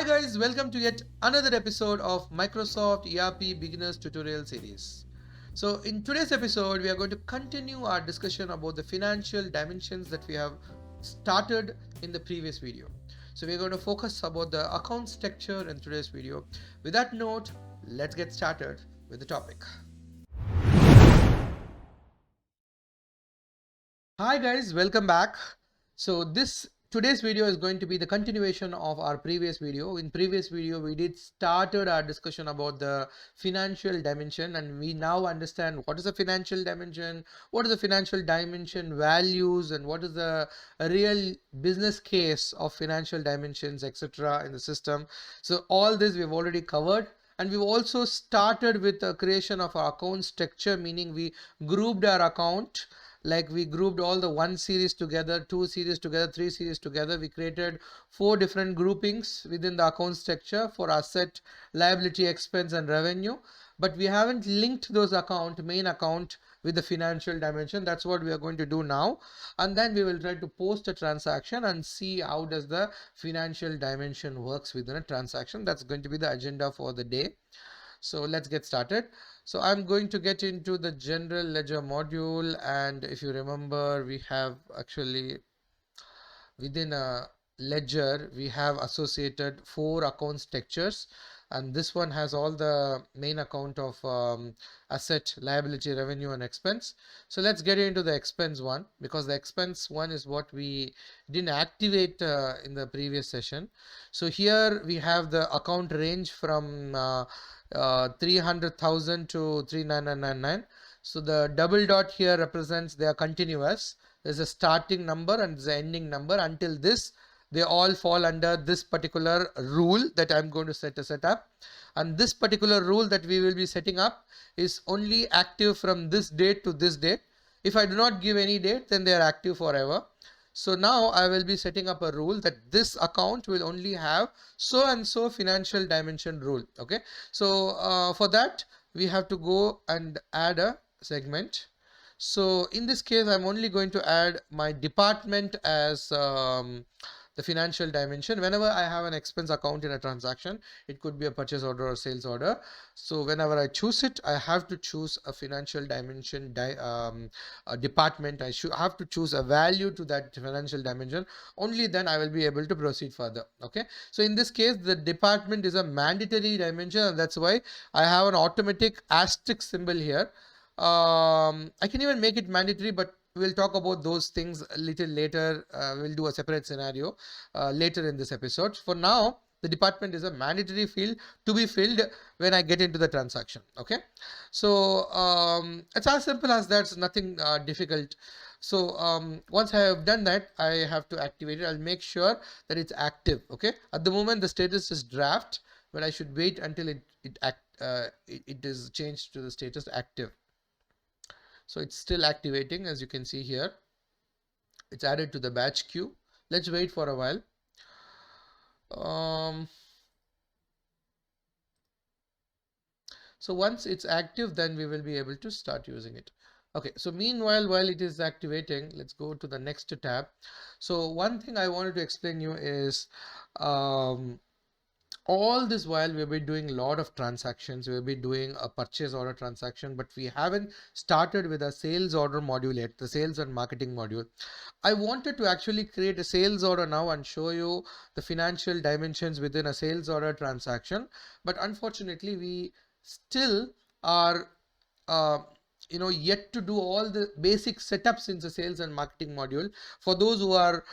guys, welcome to yet another episode of Microsoft ERP Beginners Tutorial Series. So in today's episode, we are going to continue our discussion about the financial dimensions that we have started in the previous video. So we're going to focus about the account structure in today's video. With that note, let's get started with the topic. Hi guys, welcome back. So today's video is going to be the continuation of our previous video. In previous video we did started our discussion about the financial dimension, and we now understand what is a financial dimension, what is the financial dimension values, and what is the real business case of financial dimensions, etc. in the system. So all this we've already covered. And we've also started with the creation of our account structure, meaning we grouped our account. Like we grouped all the 1 series together, 2 series together, 3 series together. We created 4 different groupings within the account structure for asset, liability, expense and revenue. But we haven't linked those main account with the financial dimension. That's what we are going to do now. And then we will try to post a transaction and see how does the financial dimension works within a transaction. That's going to be the agenda for the day. So let's get started. So I'm going to get into the general ledger module, and if you remember, we have actually within a ledger we have associated 4 account structures, and this one has all the main account of asset, liability, revenue and expense. So let's get into the expense one, because the expense one is what we didn't activate in the previous session. So here we have the account range from 300,000 to 39999. So the double dot here represents they are continuous. There's a starting number and the ending number. Until this, they all fall under this particular rule that I'm going to set up. And this particular rule that we will be setting up is only active from this date to this date. If I do not give any date, then they are active forever. So now I will be setting up a rule that this account will only have so and so financial dimension rule. Okay. So for that we have to go and add a segment. So in this case, I'm only going to add my department as the financial dimension. Whenever I have an expense account in a transaction, it could be a purchase order or sales order. So whenever I choose it, I have to choose a financial dimension a department. I should have to choose a value to that financial dimension. Only then I will be able to proceed further. Okay. So in this case, the department is a mandatory dimension, and that's why I have an automatic asterisk symbol here. I can even make it mandatory, but we'll talk about those things a little later. We'll do a separate scenario later in this episode. For now, the department is a mandatory field to be filled when I get into the transaction. Okay. So it's as simple as that. It's nothing difficult. So once I have done that, I have to activate it. I'll make sure that it's active. Okay. At the moment, the status is draft, but I should wait until it is changed to the status active. So it's still activating, as you can see here. It's added to the batch queue. Let's wait for a while. So once it's active, then we will be able to start using it. Okay, so meanwhile, while it is activating, let's go to the next tab. So one thing I wanted to explain you is all this while we'll be doing a lot of transactions. We'll be doing a purchase order transaction, but we haven't started with a sales order module yet, the sales and marketing module. I wanted to actually create a sales order now and show you the financial dimensions within a sales order transaction, but unfortunately we still are yet to do all the basic setups in the sales and marketing module. For those who are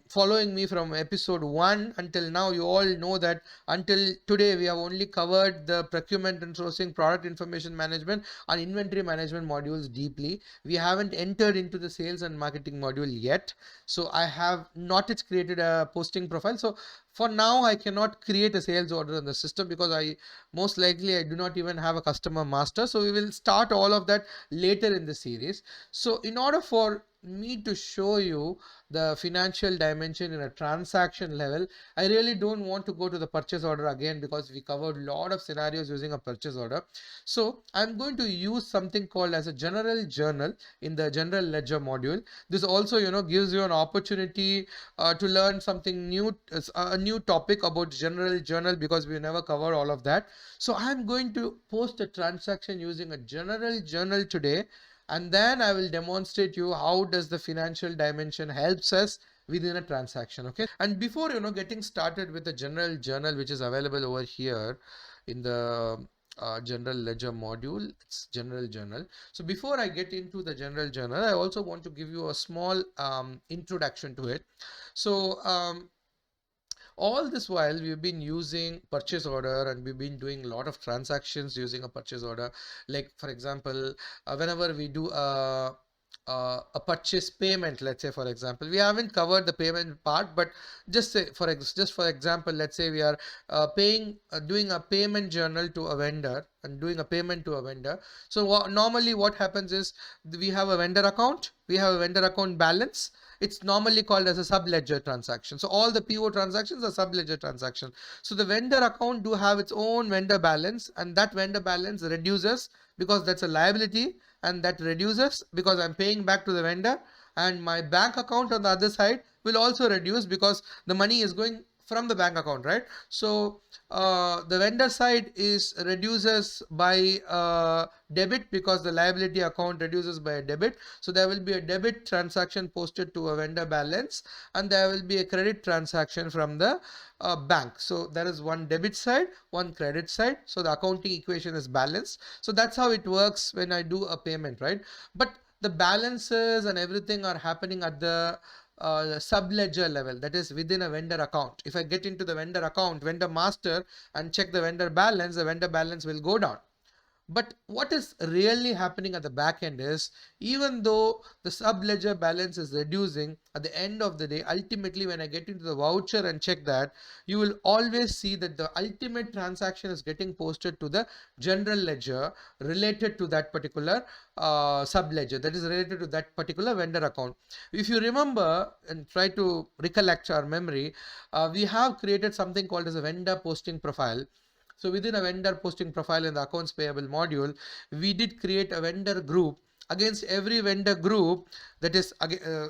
following me from episode 1 until now, you all know that until today we have only covered the procurement and sourcing, product information management and inventory management modules deeply. We haven't entered into the sales and marketing module yet. So I have not yet created a posting profile. So for now, I cannot create a sales order in the system because I do not even have a customer master. So we will start all of that later in the series. So in order for me to show you the financial dimension in a transaction level, I really don't want to go to the purchase order again, because we covered a lot of scenarios using a purchase order. So I'm going to use something called as a general journal in the general ledger module. This also, gives you an opportunity to learn something new, a new topic about general journal, because we never covered all of that. So I'm going to post a transaction using a general journal today, and then I will demonstrate you how does the financial dimension helps us within a transaction. Okay, and before getting started with the general journal, which is available over here in the general ledger module, it's general journal. So before I get into the general journal, I also want to give you a small introduction to it. So all this while we've been using purchase order, and we've been doing a lot of transactions using a purchase order. Like for example, whenever we do a purchase payment, let's say for example, we haven't covered the payment part, but just for example, let's say we are doing a payment journal to a vendor and doing a payment to a vendor. So normally what happens is, we have a vendor account, we have a vendor account balance. It's normally called as a sub-ledger transaction. So all the PO transactions are sub-ledger transactions. So the vendor account do have its own vendor balance, and that vendor balance reduces because that's a liability, and that reduces because I'm paying back to the vendor, and my bank account on the other side will also reduce because the money is going from the bank account, right? So the vendor side is reduces by debit, because the liability account reduces by a debit. So there will be a debit transaction posted to a vendor balance, and there will be a credit transaction from the bank. So there is one debit side, one credit side. So the accounting equation is balanced. So that's how it works when I do a payment, right? But the balances and everything are happening at the sub-ledger level, that is within a vendor account. If I get into the vendor account, vendor master, and check the vendor balance, the vendor balance will go down. But what is really happening at the back end is, even though the sub-ledger balance is reducing, at the end of the day, ultimately when I get into the voucher and check that, you will always see that the ultimate transaction is getting posted to the general ledger related to that particular sub-ledger, that is related to that particular vendor account. If you remember and try to recollect our memory, we have created something called as a vendor posting profile. So within a vendor posting profile in the accounts payable module, we did create a vendor group. Against every vendor group, that is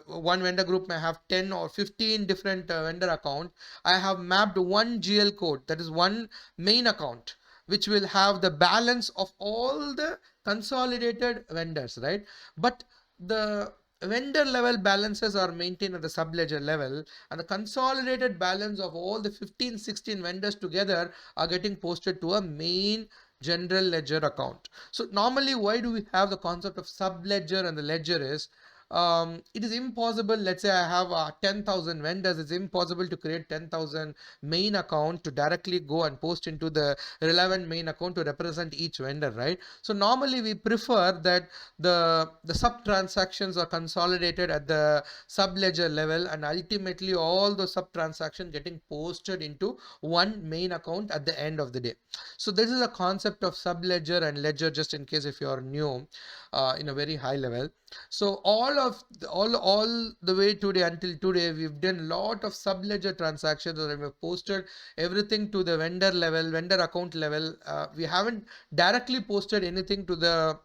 one vendor group may have 10 or 15 different vendor account. I have mapped one GL code, that is one main account, which will have the balance of all the consolidated vendors, right? But the vendor level balances are maintained at the sub-ledger level, and the consolidated balance of all the 15-16 vendors together are getting posted to a main general ledger account. So normally, why do we have the concept of sub-ledger and the ledger is, it is impossible. Let's say I have 10,000 vendors. It's impossible to create 10,000 main account to directly go and post into the relevant main account to represent each vendor, right? So normally we prefer that the sub transactions are consolidated at the sub ledger level, and ultimately all the sub transactions getting posted into one main account at the end of the day. So this is a concept of sub ledger and ledger, just in case if you are new, in a very high level. So all the way today until today, we've done a lot of sub ledger transactions, and we've posted everything to the vendor level, vendor account level. We haven't directly posted anything to the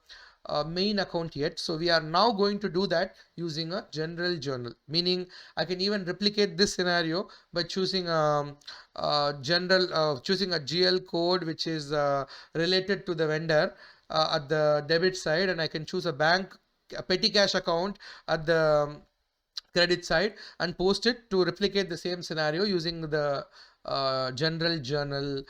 main account yet. So we are now going to do that using a general journal, meaning I can even replicate this scenario by choosing choosing a GL code which is related to the vendor at the debit side, and I can choose a petty cash account at the credit side and post it to replicate the same scenario using the general journal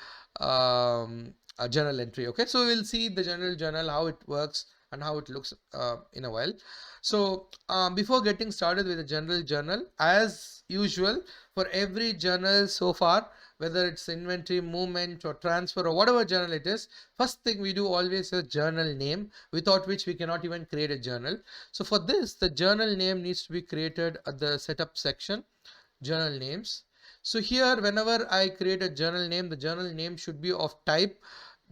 journal entry. Okay, so we'll see the general journal, how it works and how it looks in a while. So before getting started with the general journal, as usual for every journal so far, whether it's inventory, movement or transfer or whatever journal it is, first thing we do always is journal name, without which we cannot even create a journal. So for this, the journal name needs to be created at the setup section, journal names. So here, whenever I create a journal name, the journal name should be of type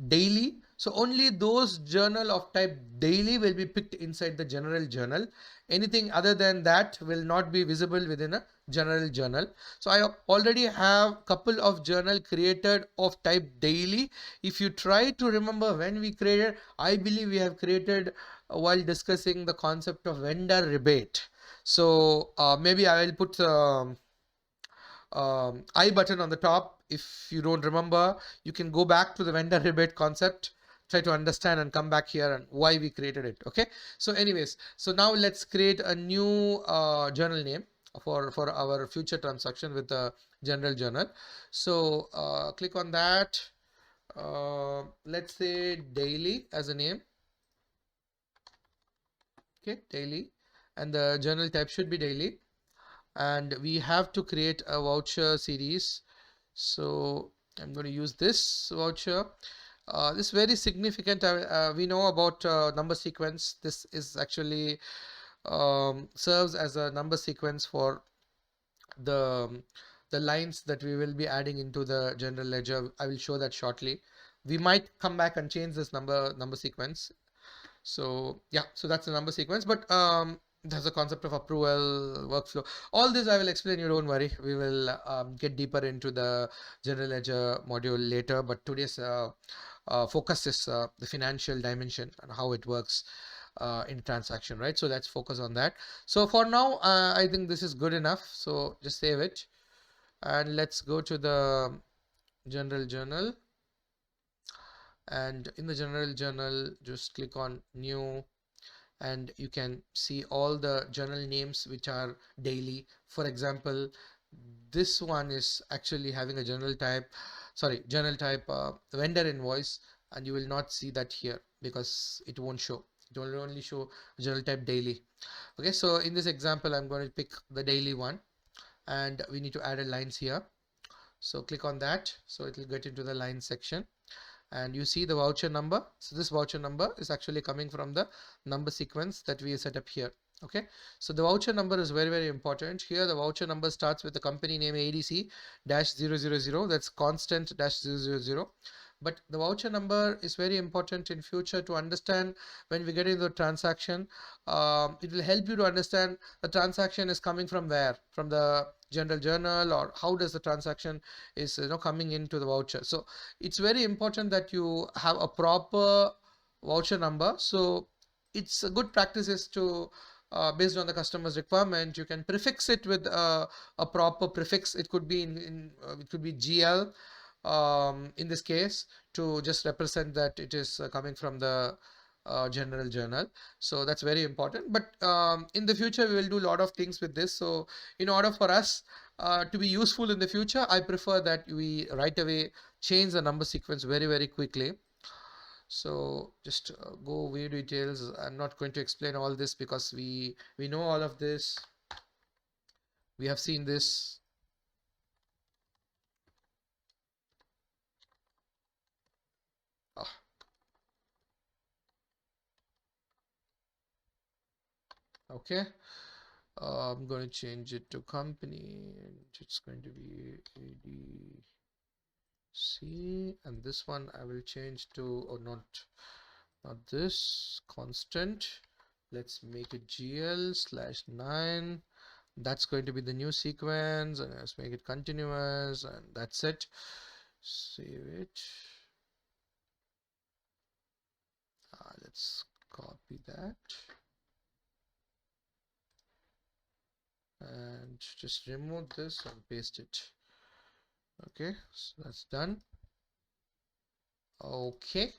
daily. So only those journal of type daily will be picked inside the general journal. Anything other than that will not be visible within a general journal. So I already have couple of journal created of type daily. If you try to remember when we created, I believe we have created while discussing the concept of vendor rebate. So maybe I will put I button on the top. If you don't remember, you can go back to the vendor rebate concept, try to understand and come back here and why we created it. Okay. So anyways, so now let's create a new journal name for our future transaction with the general journal. So click on that. Let's say daily as a name. Okay, daily, and the journal type should be daily, and we have to create a voucher series. So I'm going to use this voucher. This is very significant. We know about number sequence. This is actually serves as a number sequence for the the lines that we will be adding into the general ledger. I will show that shortly. We might come back and change this number sequence. So yeah, so that's the number sequence, but there's a concept of approval workflow. All this I will explain you, don't worry. We will get deeper into the general ledger module later, but today's focus is the financial dimension and how it works in transaction, right? So let's focus on that. So for now, I think this is good enough. So just save it and let's go to the general journal. And in the general journal, just click on new, and you can see all the journal names which are daily. For example, this one is actually having a journal type vendor invoice, and you will not see that here because it won't show. It will only show journal type daily. Okay, so in this example, I'm going to pick the daily one, and we need to add a lines here. So click on that, so it will get into the line section, and you see the voucher number. So this voucher number is actually coming from the number sequence that we set up here. Okay, so the voucher number is very, very important. Here the voucher number starts with the company name ADC -000, that's constant -000. But the voucher number is very important in future to understand when we get into the transaction. It will help you to understand the transaction is coming from where, from the general journal, or how does the transaction is coming into the voucher. So it's very important that you have a proper voucher number. So it's a good practice is to based on the customer's requirement, you can prefix it with a proper prefix. It could be it could be GL in this case, to just represent that it is coming from the general journal. So that's very important. But in the future we will do a lot of things with this. So in order for us to be useful in the future, I prefer that we right away change the number sequence very, very quickly. So just go view details. I'm not going to explain all this because we know all of this. We have seen this. Okay, I'm going to change it to company, and it's going to be ADC, and this one I will change to, or not this, constant. Let's make it GL/9. That's going to be the new sequence, and let's make it continuous, and that's it. Save it. Let's copy that and just remove this and paste it. Okay, so that's done. Okay,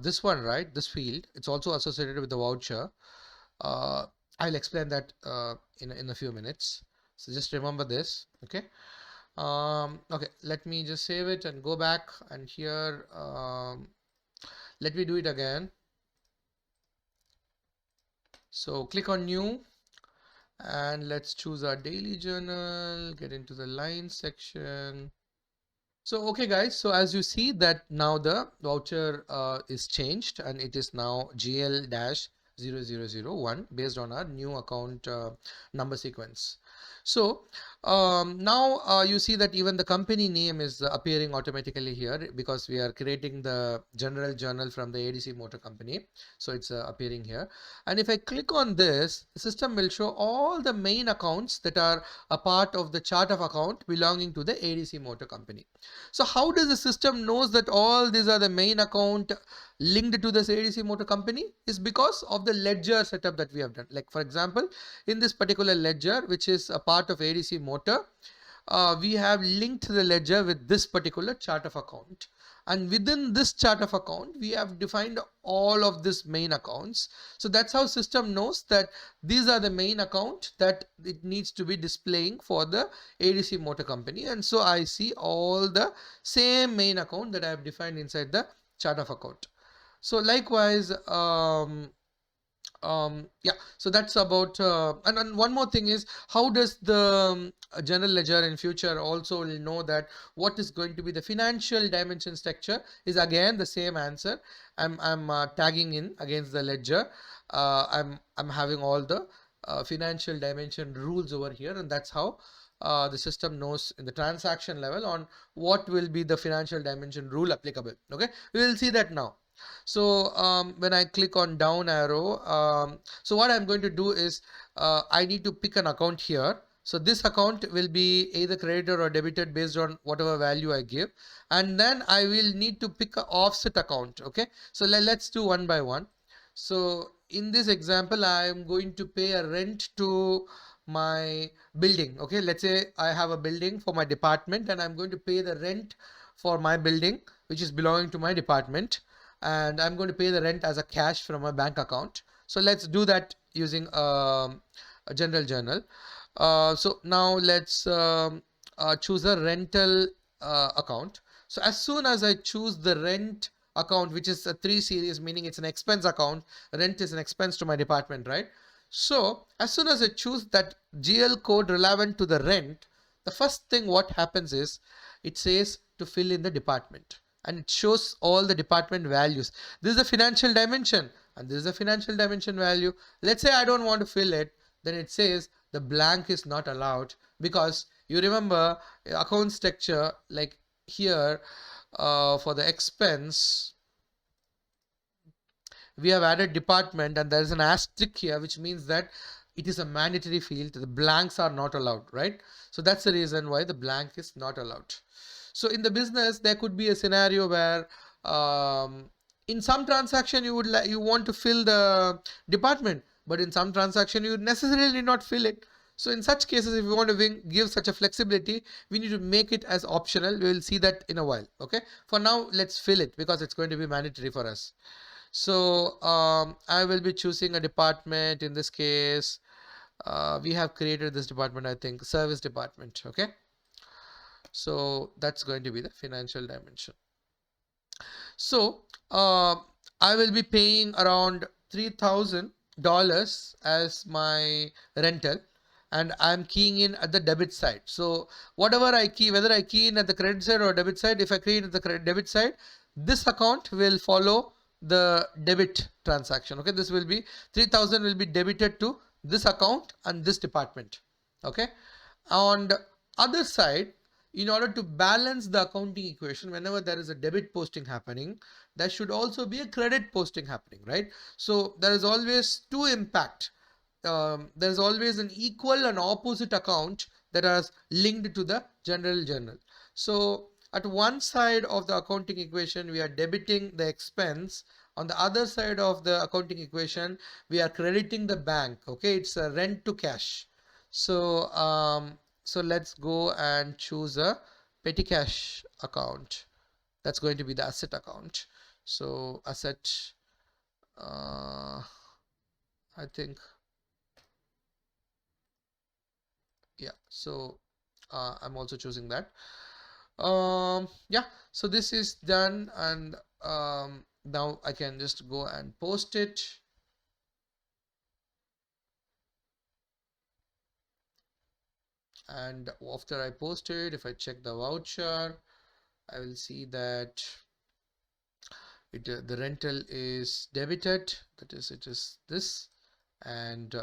this one, right, this field, it's also associated with the voucher. I'll explain that in a few minutes, so just remember this. Okay, okay, let me just save it and go back, and here let me do it again. So click on new, and let's choose our daily journal, get into the line section. So okay guys, so as you see that now the voucher is changed, and it is now GL-0001 based on our new account number sequence. So Now you see that even the company name is appearing automatically here because we are creating the general journal from the ADC Motor Company. So it's appearing here. And if I click on this, the system will show all the main accounts that are a part of the chart of account belonging to the ADC Motor Company. So how does the system knows that all these are the main account linked to this ADC Motor Company? Is because of the ledger setup that we have done. Like for example, in this particular ledger, which is a part of ADC Motor, we have linked the ledger with this particular chart of account, and within this chart of account we have defined all of this main accounts. So that's how system knows that these are the main account that it needs to be displaying for the ADC Motor Company, and so I see all the same main account that I have defined inside the chart of account. So likewise, yeah, so that's about and one more thing is, how does the general ledger in future also will know that what is going to be the financial dimension structure? Is again the same answer. I'm tagging in against the ledger. I'm having all the financial dimension rules over here, and that's how the system knows in the transaction level on what will be the financial dimension rule applicable. Okay, we will see that now. So when I click on down arrow, so what I'm going to do is I need to pick an account here. So this account will be either credited or debited based on whatever value I give, and then I will need to pick an offset account. Okay, so let's do one by one. So in this example, I am going to pay a rent to my building. Okay, let's say I have a building for my department and I'm going to pay the rent for my building which is belonging to my department, and I'm going to pay the rent as a cash from my bank account. So let's do that using a general journal. So now let's choose a rental account. So as soon as I choose the rent account, which is a 3 series, meaning it's an expense account, rent is an expense to my department, right? So as soon as I choose that GL code relevant to the rent, the first thing what happens is it says to fill in the department, and it shows all the department values. This is a financial dimension and this is a financial dimension value. Let's say I don't want to fill it, then it says the blank is not allowed, because you remember account structure, like here for the expense we have added department and there is an asterisk here, which means that it is a mandatory field. The blanks are not allowed, right? So that's the reason why the blank is not allowed. So in the business, there could be a scenario where in some transaction you would you want to fill the department, but in some transaction you necessarily not fill it. So in such cases, if you want to give such a flexibility, we need to make it as optional. We will see that in a while. Okay. For now, let's fill it because it's going to be mandatory for us. So I will be choosing a department. In this case, we have created this department, I think, service department. Okay. So that's going to be the financial dimension. So I will be paying around $3,000 as my rental, and I'm keying in at the debit side. So whatever I key, whether I key in at the credit side or debit side, if I key in at the debit side, this account will follow the debit transaction. Okay, this will be 3,000 will be debited to this account and this department. Okay, on the other side, in order to balance the accounting equation, whenever there is a debit posting happening, there should also be a credit posting happening, right? So there is always two impact. There is always an equal and opposite account that is linked to the general journal. So at one side of the accounting equation, we are debiting the expense. On the other side of the accounting equation, we are crediting the bank. Okay, it's a rent to cash. So so let's go and choose a petty cash account. That's going to be the asset account. So asset, I think, yeah. So I'm also choosing that. Yeah. So this is done, and now I can just go and post it. And after I post it, if I check the voucher, I will see that the rental is debited, that is, it is this, and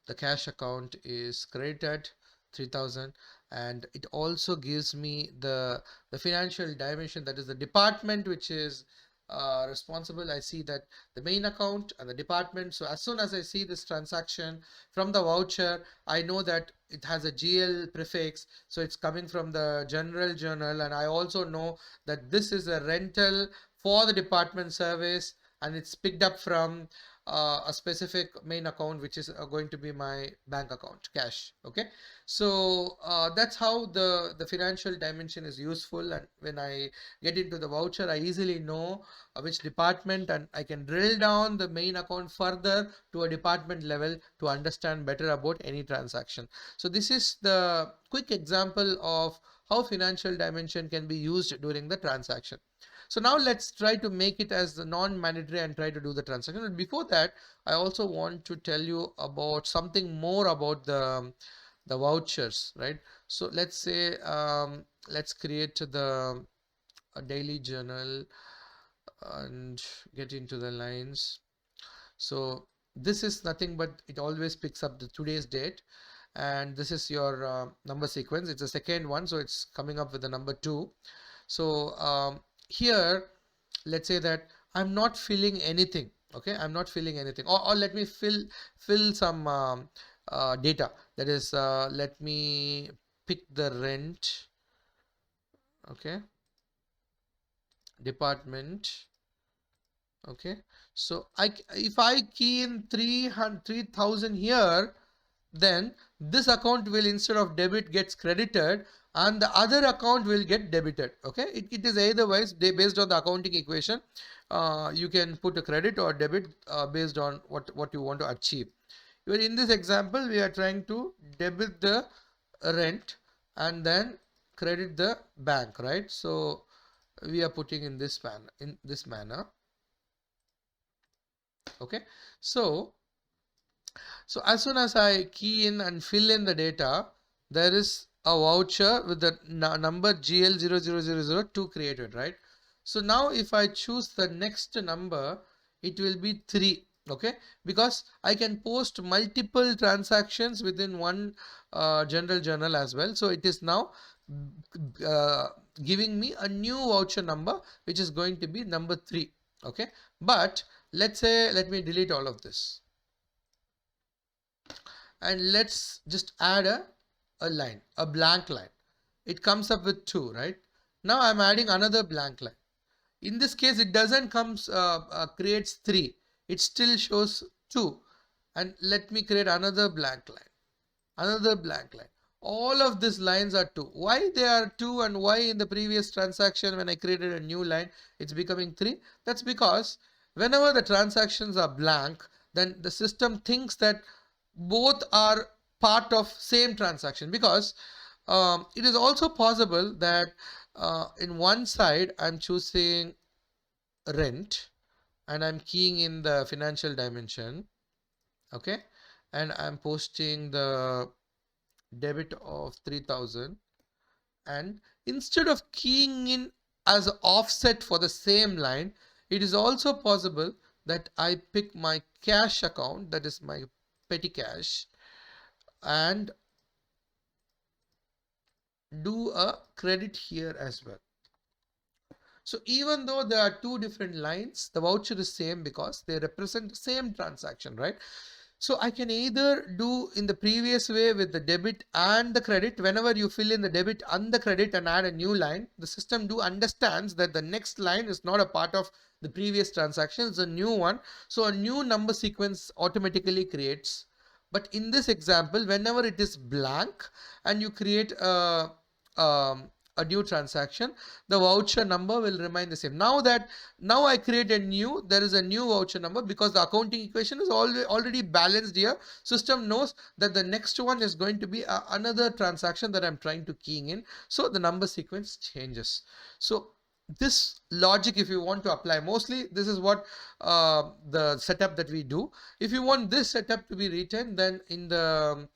the cash account is credited 3,000, and it also gives me the financial dimension, that is the department which is responsible. I see that the main account and the department. So as soon as I see this transaction from the voucher, I know that it has a GL prefix, so it's coming from the general journal, and I also know that this is a rental for the department service, and it's picked up from a specific main account, which is going to be my bank account cash. Okay, so that's how the financial dimension is useful. And when I get into the voucher, I easily know which department, and I can drill down the main account further to a department level to understand better about any transaction. So this is the quick example of how financial dimension can be used during the transaction. So now let's try to make it as the non-mandatory and try to do the transaction. But before that, I also want to tell you about something more about the vouchers, right? So let's say let's create the a daily journal and get into the lines. So this is nothing but it always picks up the today's date, and this is your number sequence. It's the second one, so it's coming up with the number 2. So here, let's say that I'm not filling anything. Okay, I'm not filling anything, or let me fill some data. That is, let me pick the rent. Okay, department. Okay, so if I key in 3,000 here, then this account will, instead of debit, gets credited, and the other account will get debited. Okay, it is either ways, based on the accounting equation. You can put a credit or debit based on what you want to achieve. In this example, we are trying to debit the rent and then credit the bank, right? So we are putting in this manner. Okay, so as soon as I key in and fill in the data, there is a voucher with the number GL00002 created, right? So now if I choose the next number, it will be 3. Okay, because I can post multiple transactions within one general journal as well. So it is now uh, giving me a new voucher number, which is going to be number 3. Okay, but let me delete all of this, and let's just add a line, a blank line. It comes up with 2, right? Now I'm adding another blank line. In this case, it doesn't comes creates 3. It still shows 2. And let me create another blank line. Another blank line. All of these lines are 2. Why they are 2, and why in the previous transaction when I created a new line it's becoming 3? That's because whenever the transactions are blank, then the system thinks that both are part of same transaction, because it is also possible that in one side I'm choosing rent and I'm keying in the financial dimension. Okay, and I'm posting the debit of 3,000, and instead of keying in as offset for the same line, it is also possible that I pick my cash account, that is my petty cash, and do a credit here as well. So even though there are 2 different lines, the voucher is same because they represent the same transaction, right? So I can either do in the previous way with the debit and the credit. Whenever you fill in the debit and the credit and add a new line, the system understands that the next line is not a part of the previous transaction, it's a new one. So a new number sequence automatically creates. But in this example, whenever it is blank and you create a new transaction, the voucher number will remain the same. Now I create there is a new voucher number, because the accounting equation is already balanced here. System knows that the next one is going to be another transaction that I'm trying to keying in, so the number sequence changes. So this logic, if you want to apply, mostly this is what the setup that we do. If you want this setup to be written, then in the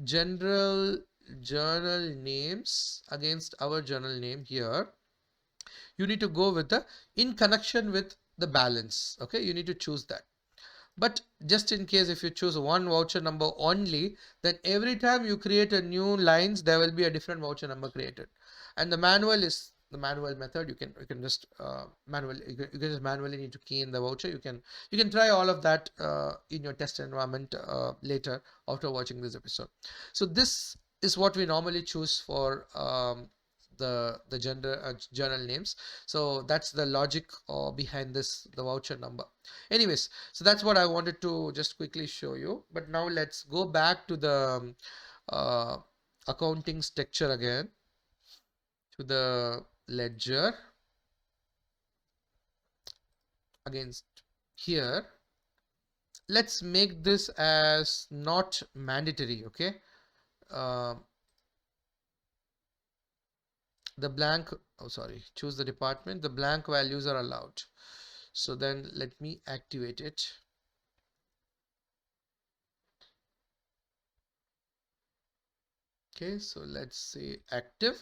general journal names, against our journal name here, you need to go with the in connection with the balance. Okay, you need to choose that. But just in case if you choose one voucher number only, then every time you create a new lines, there will be a different voucher number created. And the manual is the manual method. You can just you can just manually need to key in the voucher. You can try all of that in your test environment later after watching this episode. So this is what we normally choose for the gender journal names. So that's the logic behind this, the voucher number. Anyways, so that's what I wanted to just quickly show you. But now let's go back to the uh, accounting structure again, to the ledger against here. Let's make this as not mandatory. Okay, uh, the blank, oh sorry, choose the department, the blank values are allowed. So then let me activate it. Okay, so let's say active.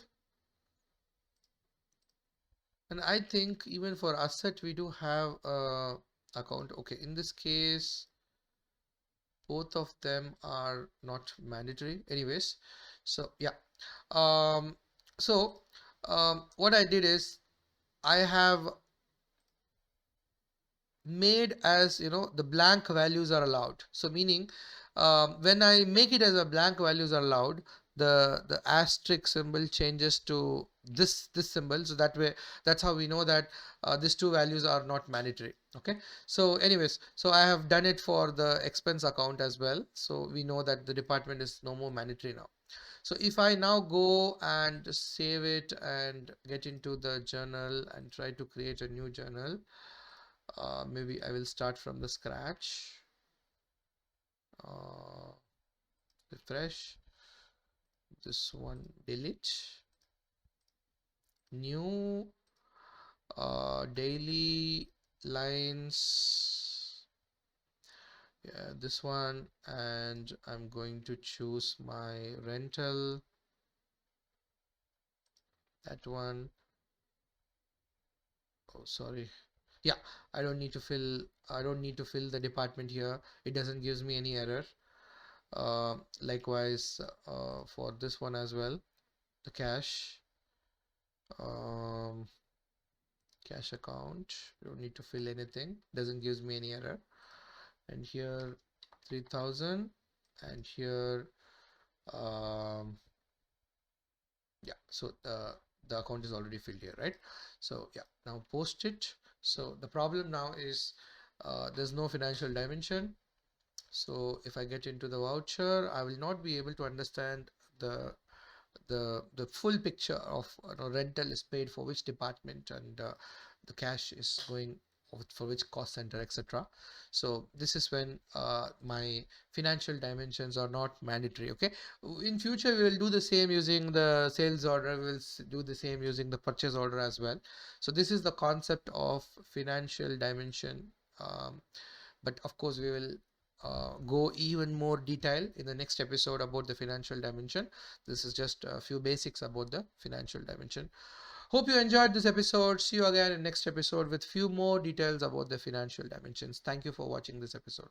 And I think even for asset we do have a account. Okay, in this case both of them are not mandatory anyways. So yeah, um so what I did is I have made as, the blank values are allowed. So meaning when I make it as a blank values are allowed, the asterisk symbol changes to this symbol. So that way, that's how we know that these two values are not mandatory. Okay, so anyways, so I have done it for the expense account as well, so we know that the department is no more mandatory now. So if I now go and save it and get into the journal and try to create a new journal, maybe I will start from the scratch. uh, Refresh this one, delete, new, daily lines, yeah, this one, and I'm going to choose my rental, that one. Oh sorry, yeah, I don't need to fill the department here, it doesn't gives me any error. Likewise for this one as well, the um, cash account, you don't need to fill anything, doesn't gives me any error. And here 3000, and here yeah, so the account is already filled here, right? So yeah, now post it. So the problem now is there's no financial dimension. So if I get into the voucher, I will not be able to understand the the full picture of, rental is paid for which department, and the cash is going for which cost center, etc. So this is when my financial dimensions are not mandatory. Okay, in future we will do the same using the sales order, we will do the same using the purchase order as well. So this is the concept of financial dimension. But of course we will go even more detail in the next episode about the financial dimension. This is just a few basics about the financial dimension. Hope you enjoyed this episode. See you again in next episode with few more details about the financial dimensions. Thank you for watching this episode.